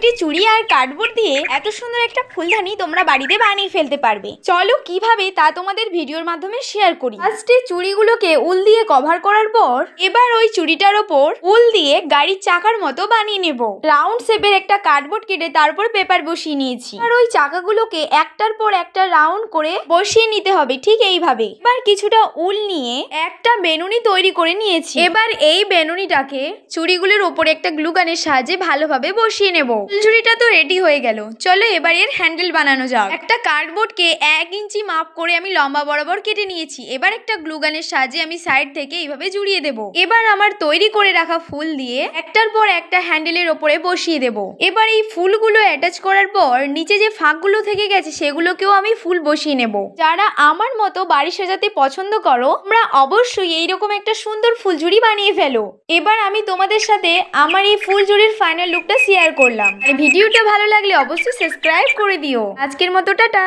কয়েকটি চুড়ি আর কার্ডবোর্ড দিয়ে এত সুন্দর একটা ফুলদানি তোমরা বাড়িতে বানিয়ে ফেলতে পারবে। চলো কিভাবে তা তোমাদের ভিডিওর মাধ্যমে শেয়ার করি। ফার্স্টে চুড়িগুলোকে উল দিয়ে কভার করার পর এবার ওই চুড়িটার ওপর উল দিয়ে গাড়ির চাকার মতো বানিয়ে নেব। রাউন্ড শেপের একটা কার্ডবোর্ড কেটে তারপর পেপার বসিয়ে নিয়েছি। আর ওই চাকাগুলোকে একটার পর একটা রাউন্ড করে বসিয়ে নিতে হবে ঠিক এইভাবে। এবার কিছুটা উল নিয়ে একটা বেনুনি তৈরি করে নিয়েছি। এবার এই বেনুনিটাকে চুড়িগুলোর ওপরে একটা গ্লু গানের সাহায্যে ভালোভাবে বসিয়ে নেব। চুড়িটা তো রেডি হয়ে গেল। চলো এবার এর হ্যান্ডেল বানানো যাক। একটা কার্ডবোর্ডকে 1 ইঞ্চি মাপ করে আমি লম্বা বরাবর কেটে নিয়েছি। এবার একটা গ্লু গানের সাহায্যে আমি সাইড থেকে এইভাবে জুড়িয়ে দেব। এবার আমার তৈরি করে রাখা ফুল দিয়ে একটার পর একটা হ্যান্ডেলের ওপরে বসিয়ে দেব। এবার এই ফুলগুলো অ্যাটাচ করার পর নিচে যে ফাঁকগুলো থেকে গেছে সেগুলোকেও আমি ফুল বসিয়ে নেব। যারা আমার মতো বাড়ি সাজাতে পছন্দ করো তোমরা অবশ্যই এইরকম একটা সুন্দর ফুলঝুরি বানিয়ে ফেলো। এবার আমি তোমাদের সাথে আমার এই ফুলঝুরির ফাইনাল লুকটা শেয়ার করলাম। আর ভিডিওটা ভালো লাগলে অবশ্যই সাবস্ক্রাইব করে দিও। আজকের মতো টাটা।